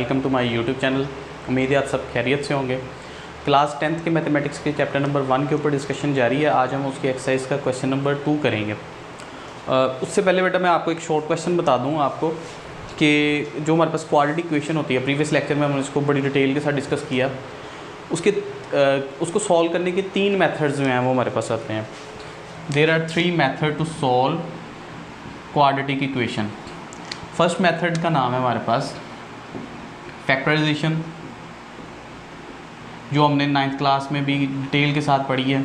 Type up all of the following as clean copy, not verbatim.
Welcome to my YouTube channel. उम्मीद है आप सब खैरियत से होंगे। क्लास 10th के मैथमेटिक्स के चैप्टर नंबर 1 के ऊपर डिस्कशन जारी है। आज हम उसकी एक्सरसाइज का क्वेश्चन नंबर 2 करेंगे। उससे पहले बेटा मैं आपको एक शॉर्ट क्वेश्चन बता दूं आपको कि जो हमारे पास क्वाड्रेटिक इक्वेशन होती है, प्रीवियस लेक्चर में हमने इसको बड़ी डिटेल के साथ डिस्कस किया। उसको सॉल्व करने के 3 मेथड्स जो हैं वो हमारे पास आते हैं। There are 3 method to solve quadratic equation. First method का नाम है हमारे पास फैक्टराइजेशन, जो हमने 9th क्लास में भी डिटेल के साथ पढ़ी है।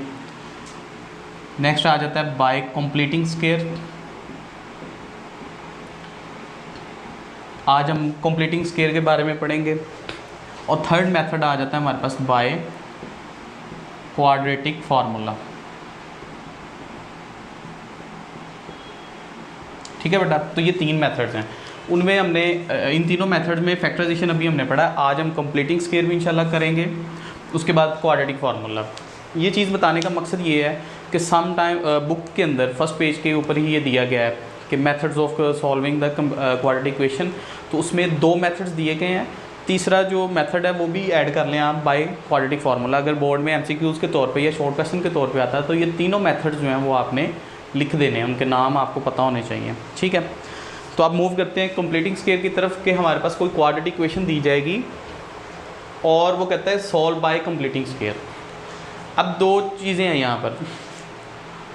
नेक्स्ट आ जाता है बाय कंप्लीटिंग स्क्वायर। आज हम कंप्लीटिंग स्क्वायर के बारे में पढ़ेंगे। और थर्ड मेथड आ जाता है हमारे पास बाय क्वाड्रेटिक फार्मूला। ठीक है बेटा, तो ये 3 मेथड्स हैं। उनमें हमने इन तीनों मेथड में फैक्टराइजेशन अभी हमने पढ़ा। आज हम कंप्लीटिंग स्क्वायर भी इंशाल्लाह करेंगे, उसके बाद क्वाड्रेटिक फार्मूला। ये चीज़ बताने का मकसद ये है कि सम टाइम बुक के अंदर फर्स्ट पेज के ऊपर ही ये दिया गया है कि methods of solving the quadratic equation. तो उसमें 2 मेथड्स दिए गए हैं। तीसरा जो मेथड है वो भी ऐड कर लें आप, बाय क्वाड्रेटिक फार्मूला। अगर बोर्ड में MCQs के तौर पे या शॉर्ट क्वेश्चन के तौर पे आता है तो ये तीनों मेथड्स जो हैं वो आपने लिख देने हैं, उनके नाम आपको पता होने चाहिए। ठीक है, तो आप मूव करते हैं कंप्लीटिंग स्क्वायर की तरफ कि हमारे पास कोई क्वाड्रेटिक इक्वेशन दी जाएगी और वो कहता है सॉल्व बाय कंप्लीटिंग स्क्वायर। अब 2 चीज़ें हैं यहाँ पर।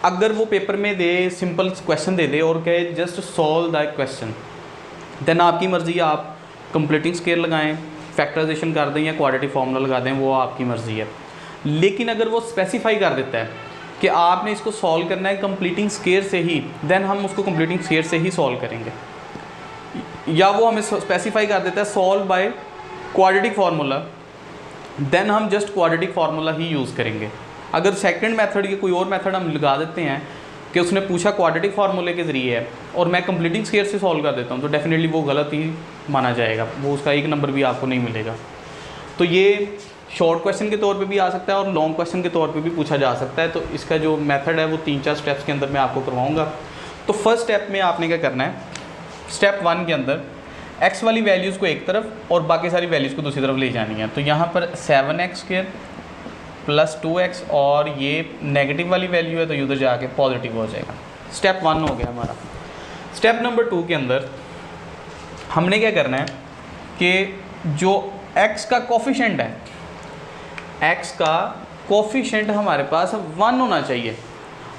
अगर वो पेपर में दे, सिंपल क्वेश्चन दे दे और कहे just solve the question, then आपकी मर्ज़ी है, आप कंप्लीटिंग स्क्वायर लगाएं, फैक्टराइजेशन कर दें या क्वाड्रेटिक फार्मूला लगा दें, वो आपकी मर्ज़ी है। लेकिन अगर वो स्पेसिफाई कर देता है कि आपने इसको सॉल्व करना है कंप्लीटिंग स्क्वायर से ही, देन हम उसको कंप्लीटिंग स्क्वायर से ही सॉल्व करेंगे। या वो हमें स्पेसिफाई कर देता है solve by quadratic formula, then हम जस्ट क्वाड्रेटिक फार्मूला ही यूज़ करेंगे। अगर सेकंड मेथड या कोई और मेथड हम लगा देते हैं कि उसने पूछा क्वाड्रेटिक फार्मूले के ज़रिए है और मैं कंप्लीटिंग स्क्वायर से सॉल्व कर देता हूँ, तो डेफिनेटली वो गलत ही माना जाएगा, वो उसका 1 नंबर भी आपको नहीं मिलेगा। तो ये शॉर्ट क्वेश्चन के तौर पे भी आ सकता है और लॉन्ग क्वेश्चन के तौर पे भी पूछा जा सकता है। तो इसका जो मेथड है वो 3-4 स्टेप्स के अंदर मैं आपको करवाऊँगा। तो फर्स्ट स्टेप में आपने क्या करना है, स्टेप 1 के अंदर x वाली वैल्यूज़ को एक तरफ और बाकी सारी वैल्यूज़ को दूसरी तरफ ले जानी है। तो यहाँ पर 7x² प्लस 2x और ये नेगेटिव वाली वैल्यू है तो उधर जाके पॉजिटिव हो जाएगा। स्टेप 1 हो गया हमारा। स्टेप नंबर 2 के अंदर हमने क्या करना है कि जो x का कोफिशिएंट है, x का कोफिशिएंट हमारे पास 1 होना चाहिए।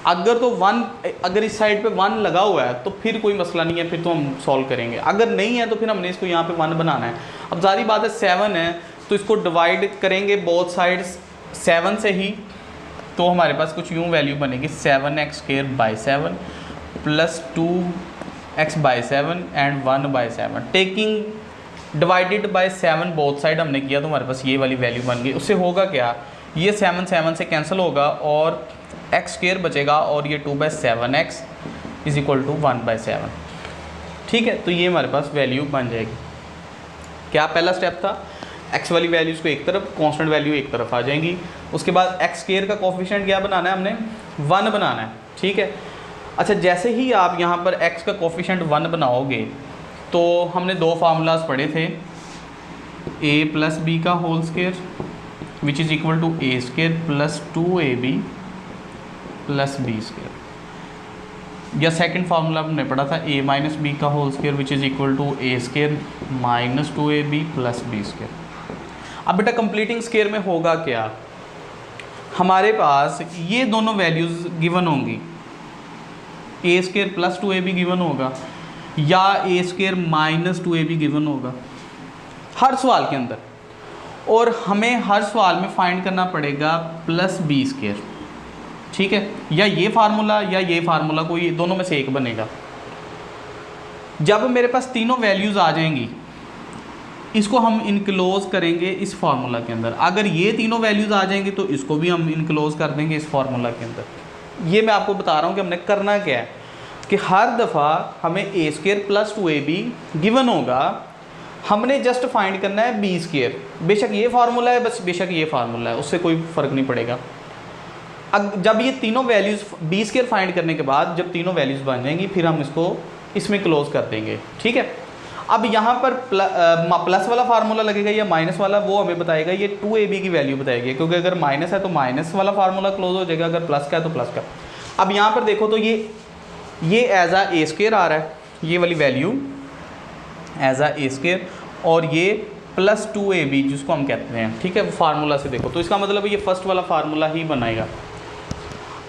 अगर तो 1, अगर इस साइड पे 1 लगा हुआ है तो फिर कोई मसला नहीं है, फिर तो हम सॉल्व करेंगे। अगर नहीं है तो फिर हमने इसको यहाँ पे 1 बनाना है। अब जारी बात है 7 है तो इसको डिवाइड करेंगे बोथ साइड्स 7 से ही, तो हमारे पास कुछ यूँ वैल्यू बनेगी 7x²/7 plus 2x/7 and 1/7। Taking divided by 7 both side हमने किया तो हमारे पास ये वाली वैल्यू बन गई। उससे होगा क्या, ये 7 से कैंसिल होगा और x² बचेगा और ये 2/7x = 1/7। ठीक है, तो ये हमारे पास वैल्यू बन जाएगी। क्या पहला स्टेप था, x वाली वैल्यूज़ को एक तरफ, कांस्टेंट वैल्यू एक तरफ आ जाएंगी। उसके बाद x² का कोफिशिएंट क्या बनाना है, हमने 1 बनाना है। ठीक है, अच्छा जैसे ही आप यहाँ पर x का कोफिशिएंट 1 बनाओगे तो हमने 2 फार्मूलाज पढ़े थे, a + b का whole square which is equal to a² plus 2ab plus b², या सेकंड फार्मूला हमने पढ़ा था a - b का whole square which is equal to a² minus 2ab plus b²। अब बेटा कंप्लीटिंग स्क्वायर में होगा क्या, हमारे पास ये दोनों वैल्यूज़ गिवन होंगी, a² प्लस 2ab गिवन होगा या a² माइनस 2ab गिवन होगा हर सवाल के अंदर, और हमें हर सवाल में फाइंड करना पड़ेगा प्लस b²। ठीक है, या ये फार्मूला या ये फार्मूला, कोई दोनों में से एक बनेगा। जब मेरे पास तीनों वैल्यूज़ आ जाएंगी, इसको हम इनक्लोज करेंगे इस फार्मूला के अंदर। अगर ये तीनों वैल्यूज़ आ जाएंगी तो इसको भी हम इनक्लोज कर देंगे इस फार्मूला के अंदर। ये मैं आपको बता रहा हूँ कि हमने करना क्या है कि हर दफ़ा हमें a² प्लस 2ab गिवन होगा, हमने जस्ट फाइंड करना है b²। बेशक ये फार्मूला है, बस बेशक ये फार्मूला है, उससे कोई फ़र्क नहीं पड़ेगा। जब ये तीनों वैल्यूज़ b² फाइंड करने के बाद जब तीनों वैल्यूज़ बन जाएंगी फिर हम इसको इसमें क्लोज कर देंगे। ठीक है, अब यहाँ पर प्लस वाला फार्मूला लगेगा या माइनस वाला, वो हमें बताएगा, ये 2ab की वैल्यू बताएगी, क्योंकि अगर माइनस है तो माइनस वाला फार्मूला क्लोज हो जाएगा, अगर प्लस का है तो प्लस का। अब यहाँ पर देखो तो ये एज आ ए स्क्वायर आ रहा है, ये वाली वैल्यू एज आ ए स्क्वायर, और ये प्लस 2ab जिसको हम कहते हैं, ठीक है, वो फार्मूला से देखो तो इसका मतलब ये फर्स्ट वाला फार्मूला ही बनाएगा।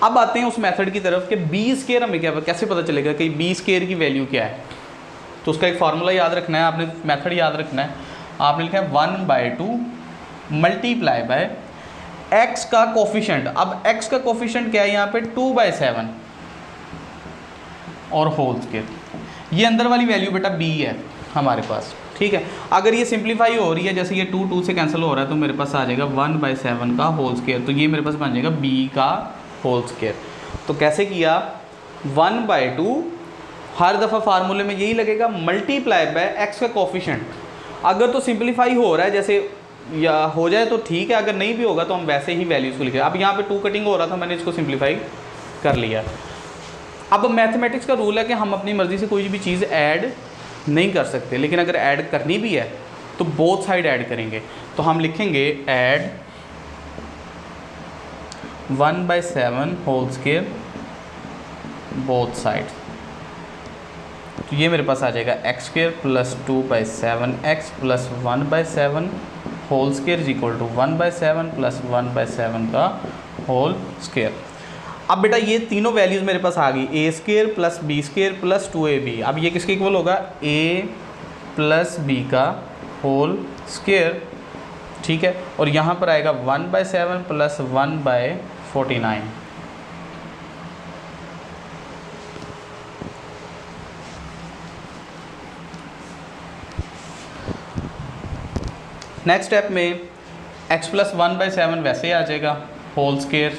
अब आते हैं उस मेथड की तरफ कि बी स्क्वायर हमें क्या कैसे पता चलेगा कि बी स्क्वायर की वैल्यू क्या है। तो उसका एक फार्मूला याद रखना है आपने, मेथड याद रखना है। आपने लिखा है 1/2 मल्टीप्लाई बाय एक्स का कोफिशेंट। अब एक्स का कोफिशेंट क्या है यहाँ पे 2/7 और होल स्क्वायर, ये अंदर वाली वैल्यू बेटा बी है हमारे पास, ठीक है। अगर ये सिंप्लीफाई हो रही है, जैसे ये 2 से कैंसिल हो रहा है, तो मेरे पास आ जाएगा 1/7 का होल स्क्वायर, तो ये मेरे पास बन जाएगा बी का होल स्क्वायर। तो कैसे किया, 1/2 हर दफ़ा फार्मूले में यही लगेगा, मल्टीप्लाई बाय एक्स का कोफिशेंट। अगर तो सिंप्लीफाई हो रहा है जैसे या हो जाए तो ठीक है, अगर नहीं भी होगा तो हम वैसे ही वैल्यूज़ को लिखे। अब यहाँ पे 2 कटिंग हो रहा था, मैंने इसको सिंप्लीफाई कर लिया। अब मैथमेटिक्स का रूल है कि हम अपनी मर्ज़ी से कोई भी चीज़ ऐड नहीं कर सकते, लेकिन अगर ऐड करनी भी है तो बोथ साइड ऐड करेंगे। तो हम लिखेंगे add 1/7 whole square both side, तो ये मेरे पास आ जाएगा x square plus 2/7x plus 1/7 whole square is equal to 1/7 plus 1/7 का होल स्क्वायर। अब बेटा ये तीनों वैल्यूज़ मेरे पास आ गई, a square plus b square plus 2ab। अब ये किसके इक्वल होगा, a प्लस बी का होल स्क्वायर, ठीक है। और यहाँ पर आएगा 1/7 प्लस 1/49। नेक्स्ट स्टेप में x प्लस 1/7 वैसे ही आ जाएगा होल स्क्वायर।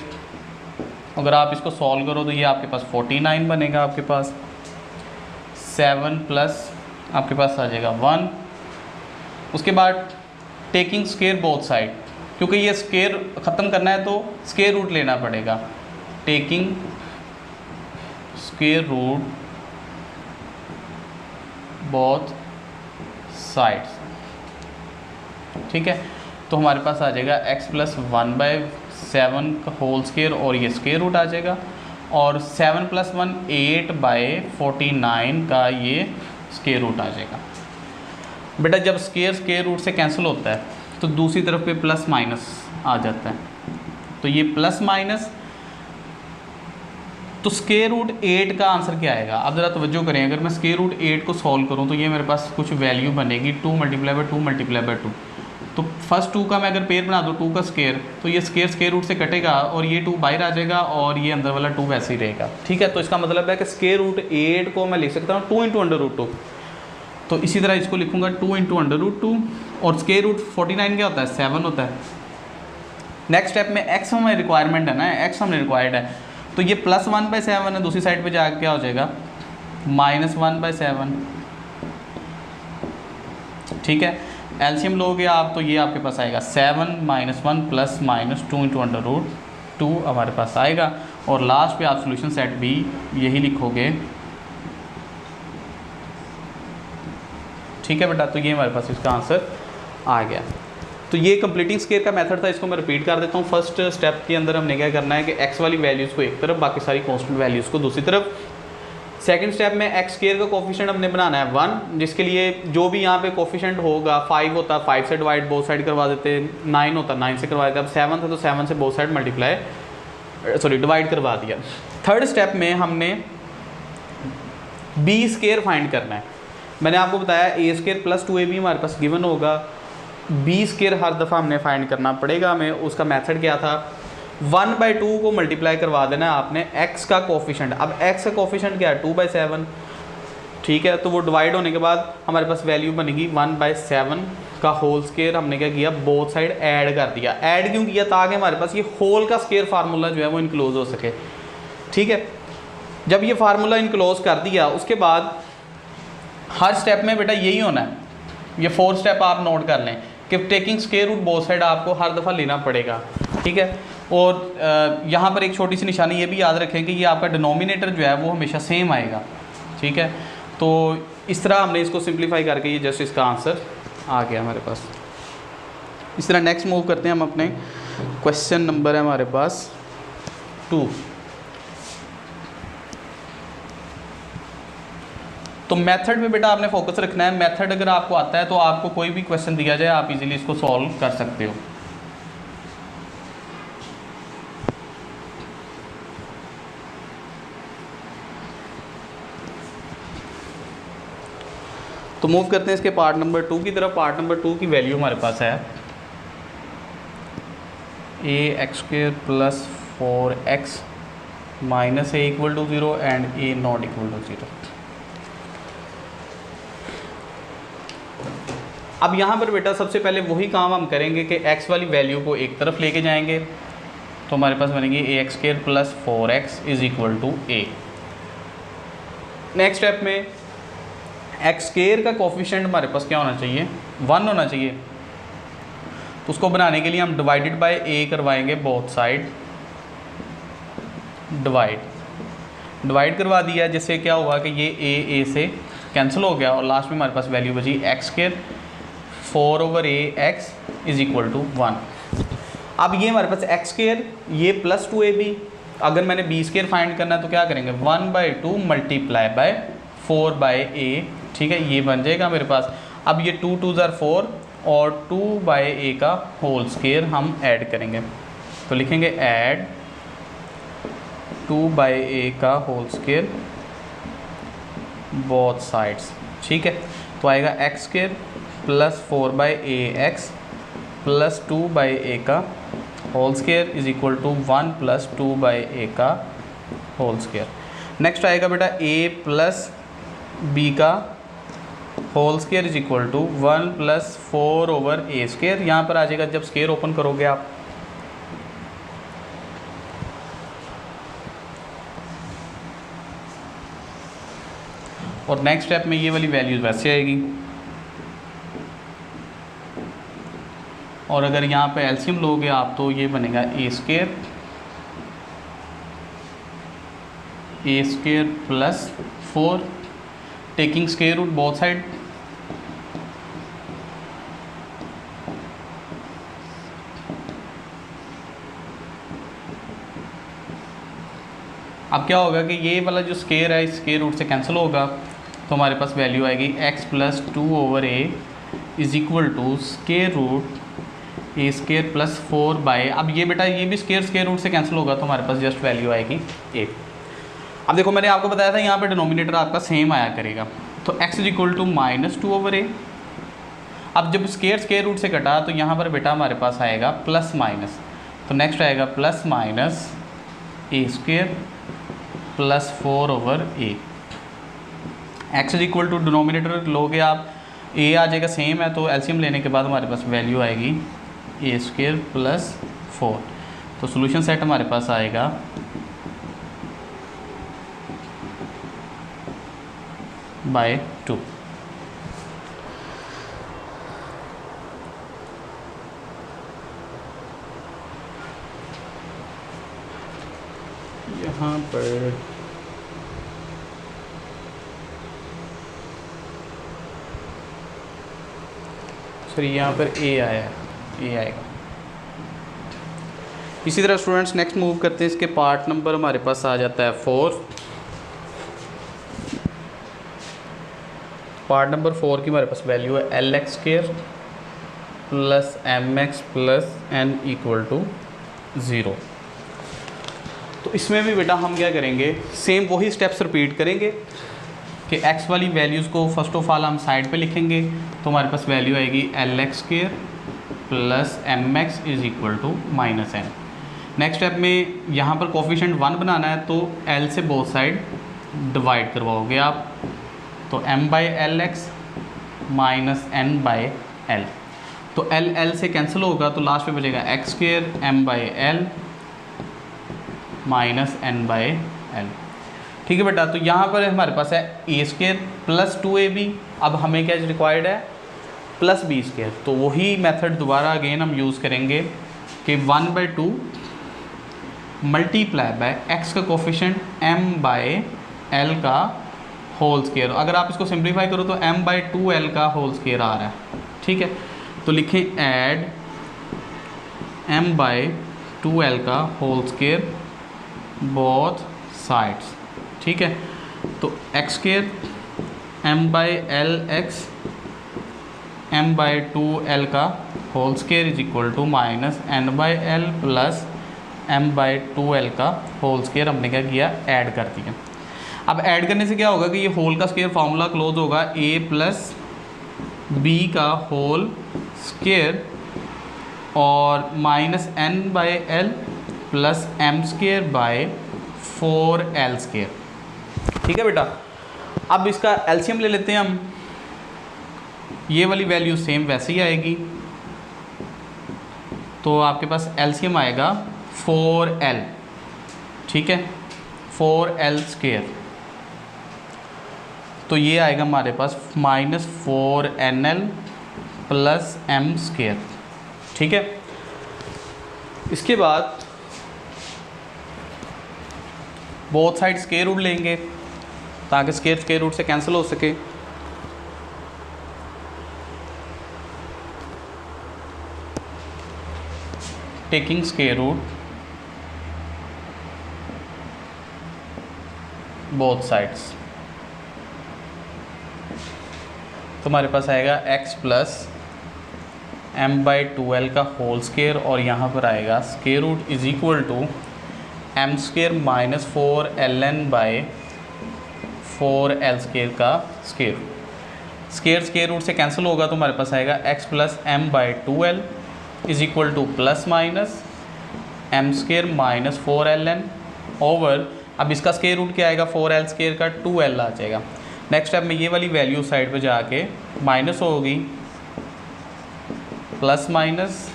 अगर आप इसको सॉल्व करो तो ये आपके पास 49 बनेगा, आपके पास 7 प्लस आपके पास आ जाएगा 1। उसके बाद टेकिंग स्क्वायर बोथ साइड, क्योंकि ये स्क्वायर ख़त्म करना है तो स्क्वायर रूट लेना पड़ेगा, taking square root both sides, ठीक है। तो हमारे पास आ जाएगा x प्लस 1/7 का होल स्क्वायर और ये स्क्वायर रूट आ जाएगा, और 7 प्लस 1 8/49 का ये स्क्वायर रूट आ जाएगा। बेटा जब स्क्वायर रूट से कैंसिल होता है तो दूसरी तरफ पे प्लस माइनस आ जाता है, तो ये प्लस माइनस, तो स्क्वायर रूट 8 का आंसर क्या आएगा। अब ज़रा तवज्जो करें, अगर मैं स्क्वायर रूट 8 को सॉल्व करूं तो ये मेरे पास कुछ वैल्यू बनेगी 2 मल्टीप्लाई बाय 2 मल्टीप्लाई बाय 2। तो फर्स्ट 2 का मैं अगर पेयर बना दूँ 2 का स्क्वायर, तो ये स्क्वायर रूट से कटेगा और ये 2 बाहर आ जाएगा और ये अंदर वाला 2 वैसे ही रहेगा, ठीक है। तो इसका मतलब है कि स्क्वायर रूट 8 को मैं लिख सकता हूँ 2 × √2। तो इसी तरह इसको लिखूँगा 2 × √2, और स्क्वायर रूट 49 क्या होता है, 7 होता है। नेक्स्ट स्टेप में x हमें रिक्वायरमेंट है ना, x हमने रिक्वायर्ड है, तो ये प्लस 1/7 है, दूसरी साइड पे जाकर क्या हो जाएगा माइनस 1/7, ठीक है। एलसीएम लोगे आप तो ये आपके पास आएगा 7 - 1 प्लस माइनस 2 × √2 हमारे पास आएगा, और लास्ट पे आप सॉल्यूशन सेट भी यही लिखोगे, ठीक है बेटा। तो ये हमारे पास इसका आंसर आ गया। तो ये कंप्लीटिंग स्क्वायर का मेथड था, इसको मैं रिपीट कर देता हूँ। फर्स्ट स्टेप के अंदर हमने क्या करना है कि x वाली वैल्यूज़ को एक तरफ, बाकी सारी कांस्टेंट वैल्यूज़ को दूसरी तरफ। सेकंड स्टेप में x स्क्वायर का कोफिशिएंट हमने बनाना है 1, जिसके लिए जो भी यहाँ पे कोफिशिएंट होगा, 5 होता 5 से डिवाइड बोथ साइड करवा देते, 9 होता 9 से करवा देते, अब 7 था तो 7 से बोथ साइड डिवाइड करवा दिया। थर्ड स्टेप में हमने बी स्क्वायर फाइंड करना है। मैंने आपको बताया ए स्क्वायर प्लस 2ab हमारे पास गिवन होगा, बी स्क्वायर हर दफ़ा हमने फाइंड करना पड़ेगा हमें। उसका मेथड क्या था, 1/2 को मल्टीप्लाई करवा देना है आपने x का कोफिशिएंट। अब x का कोफिशिएंट क्या है 2/7, ठीक है। तो वो डिवाइड होने के बाद हमारे पास वैल्यू बनेगी 1/7 का होल स्क्वायर। हमने क्या किया, बोथ साइड ऐड कर दिया। ऐड क्यों किया, ताकि हमारे पास ये होल का स्क्वायर फार्मूला जो है वो इनक्लोज हो सके, ठीक है। जब ये फार्मूला इनक्लोज कर दिया उसके बाद हर स्टेप में बेटा यही होना है, ये 4 स्टेप आप नोट कर लें कि taking square root both side आपको हर दफ़ा लेना पड़ेगा, ठीक है। और यहाँ पर एक छोटी सी निशानी ये भी याद रखें कि ये आपका डिनोमिनेटर जो है वो हमेशा सेम आएगा, ठीक है। तो इस तरह हमने इसको सिंप्लीफाई करके ये जस्ट इसका आंसर आ गया हमारे पास। इस तरह नेक्स्ट मूव करते हैं हम अपने क्वेश्चन नंबर है हमारे पास 2। तो मेथड में बेटा आपने फोकस रखना है। मेथड अगर आपको आता है तो आपको कोई भी क्वेश्चन दिया जाए आप इजीली इसको सॉल्व कर सकते हो। तो मूव करते हैं इसके पार्ट नंबर 2 की तरफ। पार्ट नंबर 2 की वैल्यू हमारे पास है ax² + 4x - a = 0 and a not equal to 0। अब यहाँ पर बेटा सबसे पहले वही काम हम करेंगे कि x वाली वैल्यू को एक तरफ लेके जाएंगे, तो हमारे पास बनेगी ax² + 4x = a। Next step में x² का कोफिशिएंट हमारे पास क्या होना चाहिए, 1 होना चाहिए। तो उसको बनाने के लिए हम डिवाइडेड बाय a करवाएंगे, बोथ साइड डिवाइड करवा दिया, जिससे क्या हुआ कि ये a से कैंसिल हो गया और लास्ट में हमारे पास वैल्यू बची x² 4/ax = 1। अब ये हमारे पास x², ये +2ab। अगर मैंने b² फाइंड करना है तो क्या करेंगे, 1/2 × 4/a, ठीक है, ये बन जाएगा मेरे पास। अब ये 2 2 = 4 और 2/a का होल स्क्वायर हम ऐड करेंगे, तो लिखेंगे ऐड 2/a का होल स्क्वायर बोथ साइड्स, ठीक है। तो आएगा x² + 4/ax + 2/a का होल स्क्वायर = 1 + 2/a का होल स्क्वायर। नेक्स्ट आएगा बेटा a + b का होल स्क्वायर = 1 + 4/a²। यहाँ पर आ जाएगा जब स्क्वायर ओपन करोगे आप, और नेक्स्ट स्टेप में ये वाली वैल्यूज वैसे आएगी। और अगर यहाँ पे एलसीएम लोगे आप तो ये बनेगा a² + 4 taking square root both side, अब क्या होगा कि ये वाला जो स्क्वायर है इस स्क्वायर रूट से कैंसिल होगा, तो हमारे पास वैल्यू आएगी x + 2/a = a² + 4/। अब ये बेटा ये भी स्क्वायर रूट से कैंसिल होगा, तो हमारे पास जस्ट वैल्यू आएगी a। अब देखो मैंने आपको बताया था यहाँ पे डिनोमिनेटर आपका सेम आया करेगा, तो x = -2/a। अब जब स्क्वायर रूट से कटा तो यहाँ पर बेटा हमारे पास आएगा प्लस माइनस, तो नेक्स्ट आएगा plus minus a² + 4/a। x = denominator लोगे आप, a आ जाएगा सेम है, तो एलसीएम लेने के बाद हमारे पास वैल्यू आएगी a² + 4। तो सॉल्यूशन सेट हमारे पास आएगा बाय 2। यहाँ पर सर यहाँ पर a आया है, a आएगा। इसी तरह स्टूडेंट्स नेक्स्ट मूव करते हैं, इसके पार्ट नंबर हमारे पास आ जाता है 4। पार्ट नंबर 4 की हमारे पास वैल्यू है lx² + mx + n = 0। तो इसमें भी बेटा हम क्या करेंगे, सेम वही स्टेप्स रिपीट करेंगे कि x वाली वैल्यूज़ को फर्स्ट ऑफ ऑल हम साइड पे लिखेंगे, तो हमारे पास वैल्यू आएगी lx² + mx = -n। Next step में यहाँ पर कोफिशिएंट 1 बनाना है, तो l से बोथ साइड डिवाइड करवाओगे आप, तो m/lx - n/l, तो l से कैंसिल होगा, तो लास्ट में बचेगा x² m/l - n/l। ठीक है बेटा, तो यहाँ पर हमारे पास है a² + 2ab। अब हमें क्या रिक्वायर्ड है, +b²। तो वही मेथड दोबारा अगेन हम यूज़ करेंगे कि 1/2 × x का कोफिशिएंट m/l का होल स्केयर। अगर आप इसको सिंप्लीफाई करो तो m/2l का होल स्केयर आ रहा है, ठीक है। तो लिखें ऐड m/2l का होल स्केयर बोथ साइड्स, ठीक है। तो x square m/l x m/2l का whole square is equal to minus n/l plus m/2l का होल स्केयर हमने क्या किया, ऐड कर दिया। अब ऐड करने से क्या होगा कि ये होल का स्केयर फार्मूला क्लोज होगा a प्लस b का होल स्केयर और minus n/l plus m square by 4l square, ठीक है बेटा। अब इसका एलसीएम ले लेते हैं हम, ये वाली वैल्यू सेम वैसे ही आएगी, तो आपके पास एलसीएम आएगा 4l, ठीक है, 4l स्केयर। तो ये आएगा हमारे पास minus 4nl plus m square, ठीक है। इसके बाद बोथ साइड स्केयर रूट लेंगे ताकि स्केयर रूट से कैंसिल हो सके। Taking square root both sides, तो हमारे पास आएगा x प्लस m/2l का होल स्केयर और यहाँ पर आएगा square root is equal to m square minus 4ln by 4l square का स्केयर रूट से कैंसिल होगा, तो हमारे पास आएगा x plus m/2l is equal to plus minus m square minus 4ln over, अब इसका स्केयर रूट क्या आएगा, 4l स्केयर का 2l आ जाएगा। नेक्स्ट स्टेप में ये वाली वैल्यू साइड पे जाके माइनस होगी, plus minus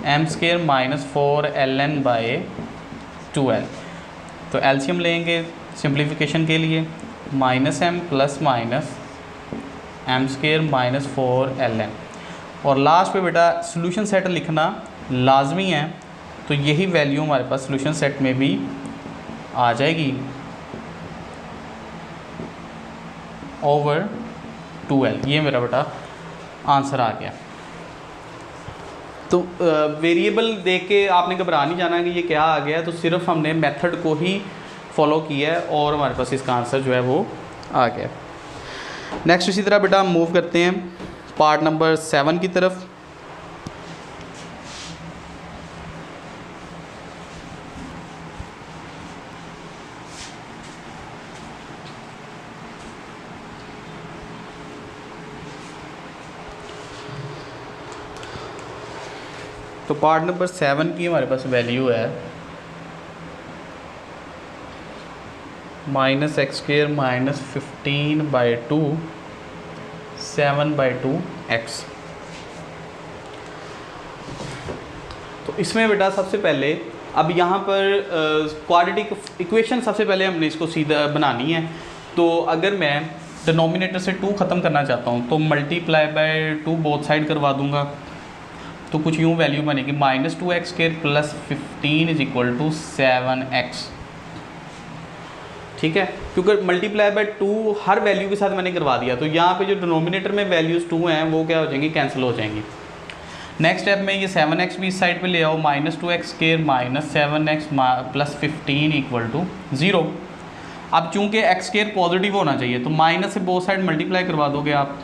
m square minus 4ln by 2l। तो एलसीएम लेंगे सिंप्लीफिकेशन के लिए, minus m plus minus m square minus 4ln, और लास्ट पे बेटा सोल्यूशन सेट लिखना लाजमी है, तो यही वैल्यू हमारे पास सोल्यूशन सेट में भी आ जाएगी ओवर 2l। ये मेरा बेटा आंसर आ गया। तो वेरिएबल देख के आपने घबरा नहीं जाना कि ये क्या आ गया है, तो सिर्फ हमने मेथड को ही फॉलो किया है और हमारे पास इसका आंसर जो है वो आ गया। नेक्स्ट इसी तरह बेटा हम मूव करते हैं पार्ट नंबर 7 की तरफ। तो पार्ट नंबर 7 की हमारे पास वैल्यू है minus x square minus 15/2 7/2 x। तो इसमें बेटा सबसे पहले अब यहाँ पर क्वाड्रेटिक इक्वेशन सबसे पहले हमने इसको सीधा बनानी है। तो अगर मैं डिनोमिनेटर से 2 ख़त्म करना चाहता हूँ तो मल्टीप्लाई बाय 2 बोथ साइड करवा दूँगा, तो कुछ यूँ वैल्यू बनेगी minus 2x square plus 15 is equal to 7x। ठीक है, क्योंकि मल्टीप्लाई बाय 2 हर वैल्यू के साथ मैंने करवा दिया, तो यहाँ पे जो डिनोमिनेटर में वैल्यूज़ 2 हैं वो क्या हो जाएंगी, कैंसिल हो जाएंगी। नेक्स्ट स्टेप में ये 7x भी इस साइड पे ले आओ, minus 2x square minus 7x plus 15 equal to 0। अब चूंकि x स्क्वायर पॉजिटिव होना चाहिए तो माइनस से बोथ साइड मल्टीप्लाई करवा दोगे आप,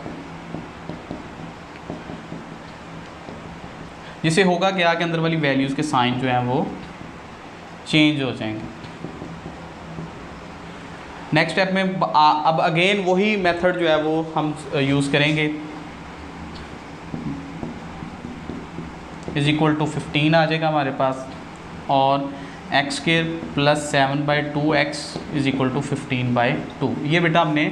जिससे होगा क्या कि अंदर वाली वैल्यूज़ के साइन जो हैं वो चेंज हो जाएंगे। नेक्स्ट स्टेप में अब अगेन वही मेथड जो है वो हम यूज़ करेंगे, इज इक्वल टू 15 आ जाएगा हमारे पास, और x square plus 7/2x is equal to 15/2। ये बेटा हमने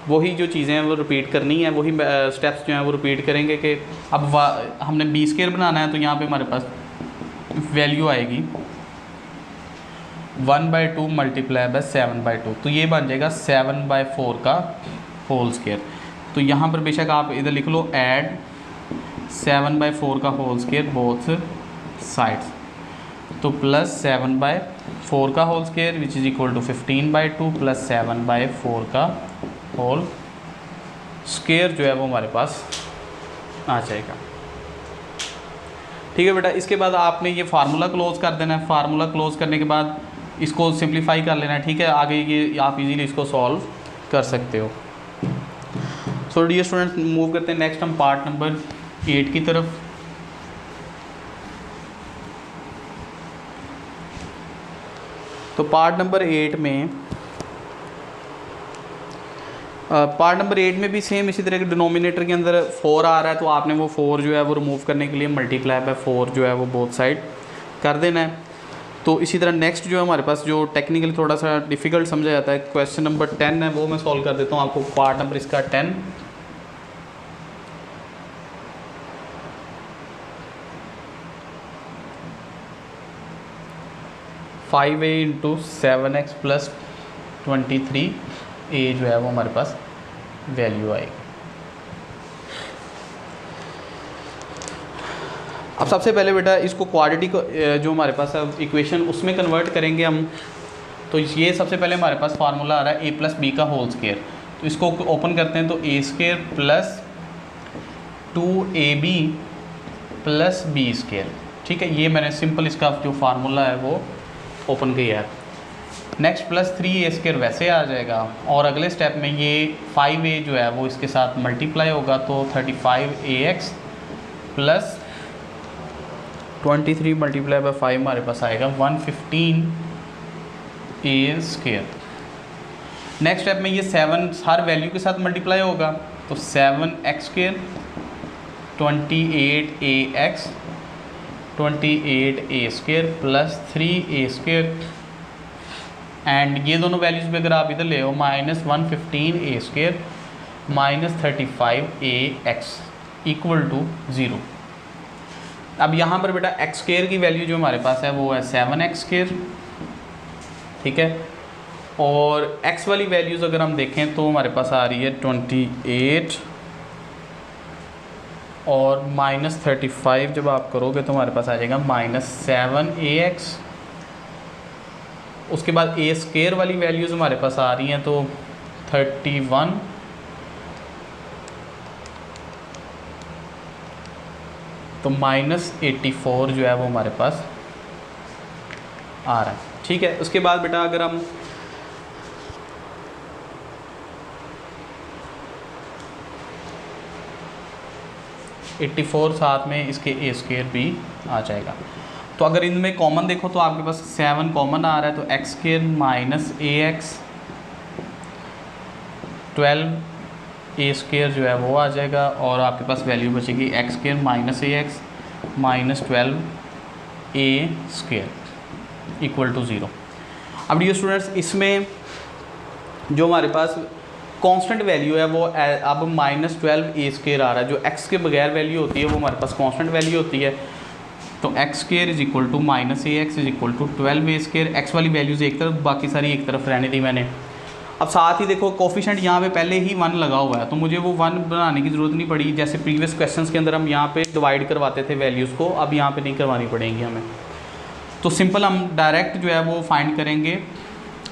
वही जो चीज़ें हैं वो रिपीट करनी है, वही स्टेप्स जो हैं वो रिपीट करेंगे कि अब हमने b स्क्वायर बनाना है, तो यहाँ पे हमारे पास वैल्यू आएगी 1/2 मल्टीप्लाई बाय 7/2, तो ये बन जाएगा 7/4 का होल स्क्वायर। तो यहाँ पर बेशक आप इधर लिख लो ऐड 7/4 का होल स्क्वायर बोथ साइड्स, तो प्लस 7/4 4 का whole square which is equal to 15/2 plus 7/4 का होल स्केयर जो है वो हमारे पास आ जाएगा। ठीक है बेटा, इसके बाद आपने ये फार्मूला क्लोज कर देना है। फार्मूला क्लोज करने के बाद इसको सिंप्लीफाई कर लेना है। ठीक है, आगे ये आप इजीली इसको सॉल्व कर सकते हो। सो डियर स्टूडेंट्स, मूव करते हैं नेक्स्ट हम पार्ट नंबर 8 की तरफ। तो पार्ट नंबर 8 में भी सेम इसी तरह के डिनोमिनेटर के अंदर 4 आ रहा है, तो आपने वो 4 जो है वो रिमूव करने के लिए मल्टीप्लाई बाय 4 जो है वो बोथ साइड कर देना है। तो इसी तरह नेक्स्ट जो है हमारे पास जो टेक्निकली थोड़ा सा डिफ़िकल्ट समझा जाता है, क्वेश्चन नंबर 10 है, वो मैं सॉल्व कर देता हूँ आपको। पार्ट नंबर इसका 10। फाइव ए इंटू 7x प्लस 23a जो है वो हमारे पास वैल्यू आएगी। अब सबसे पहले बेटा इसको क्वाड्रेटिक जो हमारे पास इक्वेशन उसमें कन्वर्ट करेंगे हम। तो ये सबसे पहले हमारे पास फार्मूला आ रहा है a प्लस बी का होल स्केयर। तो इसको ओपन करते हैं तो a square plus 2ab plus b square. ठीक है, ये मैंने सिंपल इसका जो फार्मूला है वो ओपन किया है। नेक्स्ट प्लस 3a स्केयर वैसे आ जाएगा, और अगले स्टेप में ये 5a जो है वो इसके साथ मल्टीप्लाई होगा, तो 35ax प्लस 23 मल्टीप्लाई बाय 5 हमारे पास आएगा 115a स्केयर। नेक्स्ट स्टेप में ये 7 हर वैल्यू के साथ मल्टीप्लाई होगा, तो 7x square 28ax 28a square plus 3a square, and ये दोनों वैल्यूज़ भी अगर आप इधर ले हो minus 115a square minus 35ax equal to 0। अब यहाँ पर बेटा x स्केयर की वैल्यू जो हमारे पास है वो है 7x स्केयर। ठीक है, और x वाली वैल्यूज़ अगर हम देखें तो हमारे पास आ रही है 28 और माइनस 35 जब आप करोगे तो हमारे पास आ जाएगा माइनस 7ax। उसके बाद a स्केयर वाली वैल्यूज़ हमारे पास आ रही हैं तो 31 तो माइनस 84 जो है वो हमारे पास आ रहा है। ठीक है, उसके बाद बेटा अगर हम साथ में इसके a स्केयर भी आ जाएगा। तो अगर इनमें कॉमन देखो तो आपके पास 7 कॉमन आ रहा है, तो x square minus ax 12a square जो है वो आ जाएगा, और आपके पास वैल्यू बचेगी x square minus ax minus 12a square equal to 0। अब ये स्टूडेंट्स इसमें जो हमारे पास कांस्टेंट वैल्यू है वो अब माइनस 12a स्केयर आ रहा है। जो x के बगैर वैल्यू होती है वो हमारे पास कांस्टेंट वैल्यू होती है, तो x square is equal to minus ax is equal to 12a square. x वाली वैल्यूज़ एक तरफ, बाकी सारी एक तरफ रहने दी मैंने। अब साथ ही देखो कोफिशिएंट यहाँ पे पहले ही 1 लगा हुआ है, तो मुझे वो 1 बनाने की ज़रूरत नहीं पड़ी। जैसे प्रीवियस क्वेश्चंस के अंदर हम यहाँ पे डिवाइड करवाते थे वैल्यूज़ को, अब यहाँ पे नहीं करवानी पड़ेंगी हमें। तो सिंपल हम डायरेक्ट जो है वो फाइंड करेंगे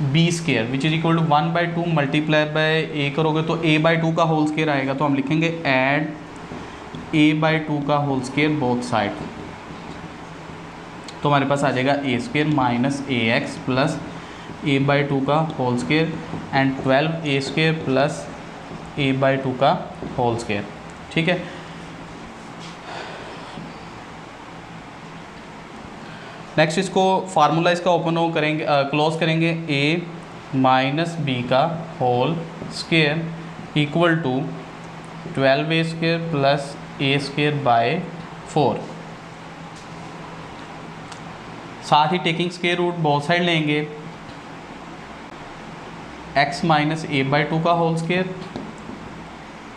B square which is equal to 1/2 multiply by a करोगे तो a/2 का होल स्केयर आएगा, तो हम लिखेंगे ऐड a/2 का होल स्केयर बोथ साइड। तो हमारे पास आ जाएगा a square minus ax plus a/2 का whole square and 12a square plus a/2 का होल स्केयर। ठीक है, नेक्स्ट इसको फार्मूला इसका ओपन हो करेंगे, क्लोज करेंगे a माइनस बी का whole square equal to 12a square plus a square by 4। साथ ही taking square root both side लेंगे, x माइनस a/2 का होल स्क्वायर,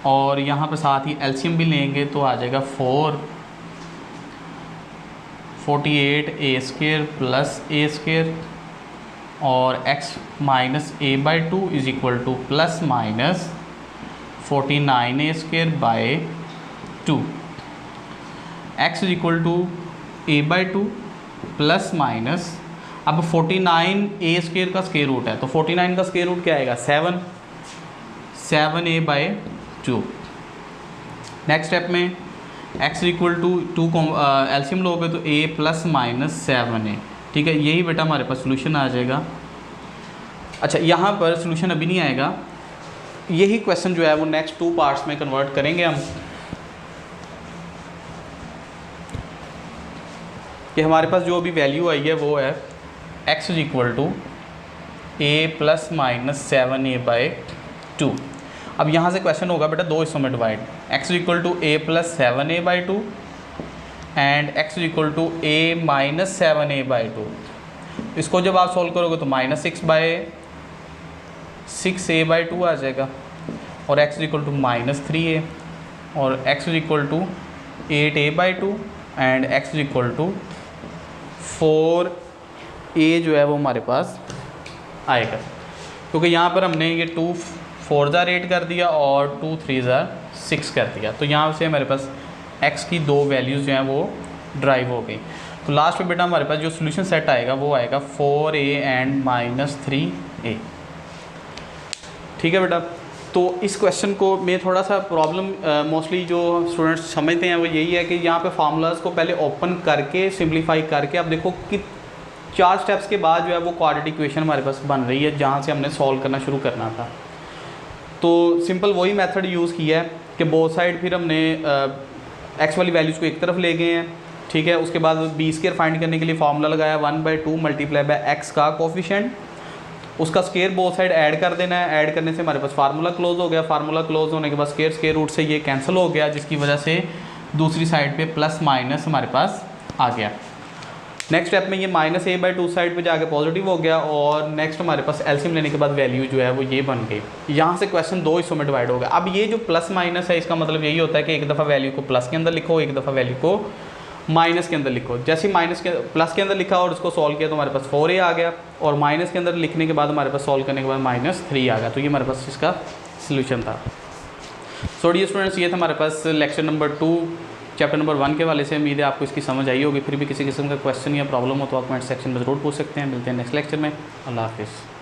और यहाँ पर साथ ही एलसीएम भी लेंगे तो आ जाएगा 48a square plus a square, और x minus a/2 is equal to plus minus 49a square by 2। x is equal to a/2 plus minus अब 49a² का स्क्वायर रूट है, तो 49 का स्क्वायर रूट क्या आएगा 7a/2। नेक्स्ट स्टेप में x equal to 2 LCM लोगे तो a + -7a, ठीक है। यही बेटा हमारे पास सोल्यूशन आ जाएगा। अच्छा, यहाँ पर सोल्यूशन अभी नहीं आएगा, यही क्वेश्चन जो है वो नेक्स्ट 2 पार्ट्स में कन्वर्ट करेंगे हम, कि हमारे पास जो अभी वैल्यू आई है वो है x equal to a + -7a/2। अब यहाँ से क्वेश्चन होगा बेटा 2 हिस्सों में divide, x equal to a + 7a/2 and x equal to a - 7a/2। इसको जब आप सॉल्व करोगे तो -6a/2 आ जाएगा, और x इक्वल टू -3a, और x equal to 8a/2 and x equal to 4a जो है वो हमारे पास आएगा, क्योंकि यहाँ पर हमने ये 2 4 8 कर दिया और 2 3 6 कर दिया, तो यहाँ से हमारे पास x की 2 वैल्यूज़ जो हैं वो ड्राइव हो गई। तो लास्ट में बेटा हमारे पास जो सोल्यूशन सेट आएगा वो आएगा 4a एंड -3a, ठीक है बेटा। तो इस क्वेश्चन को मैं थोड़ा सा प्रॉब्लम मोस्टली जो स्टूडेंट्स समझते हैं वो यही है कि यहाँ पे फार्मूलाज को पहले ओपन करके सिंप्लीफाई करके, अब देखो कि 4 स्टेप्स के बाद जो है वो क्वाड्रेटिक इक्वेशन हमारे पास बन रही है, जहाँ से हमने सॉल्व करना शुरू करना था। तो सिंपल वही मेथड यूज़ किया है कि बोथ साइड फिर हमने एक्स वाली वैल्यूज़ को एक तरफ ले गए हैं, ठीक है। उसके बाद b² फाइंड करने के लिए फार्मूला लगाया 1/2 × x का कोफिशिएंट, उसका स्क्वायर बोथ साइड ऐड कर देना है। ऐड करने से हमारे पास फार्मूला क्लोज हो गया, फार्मूला क्लोज होने के बाद स्क्वायर रूट से ये कैंसिल हो गया, जिसकी वजह से दूसरी साइड पे प्लस माइनस हमारे पास आ गया। नेक्स्ट स्टेप में ये -a/2 साइड पे जाके पॉजिटिव हो गया, और नेक्स्ट हमारे पास एलसीएम लेने के बाद वैल्यू जो है वो ये बन गई। यहाँ से क्वेश्चन 2 हिस्सों में डिवाइड हो गया। अब ये जो प्लस माइनस है, इसका मतलब यही होता है कि एक दफ़ा वैल्यू को प्लस के अंदर लिखो, एक दफ़ा वैल्यू को माइनस के अंदर लिखो। जैसे ही प्लस के अंदर लिखा और उसको सॉल्व किया तो हमारे पास 4a आ गया, और माइनस के अंदर लिखने के बाद हमारे पास सॉल्व करने के बाद -3 आ गया। तो ये हमारे पास इसका सलूशन था। सो डियर स्टूडेंट्स, ये था हमारे पास लेक्चर नंबर 2 चैप्टर नंबर 1 के वाले से। उम्मीद है आपको इसकी समझ आई होगी। फिर भी किसी किस्म का क्वेश्चन या प्रॉब्लम हो तो आप कमेंट सेक्शन में ज़रूर पूछ सकते हैं। मिलते हैं नेक्स्ट लेक्चर में। अल्लाह हाफिज़।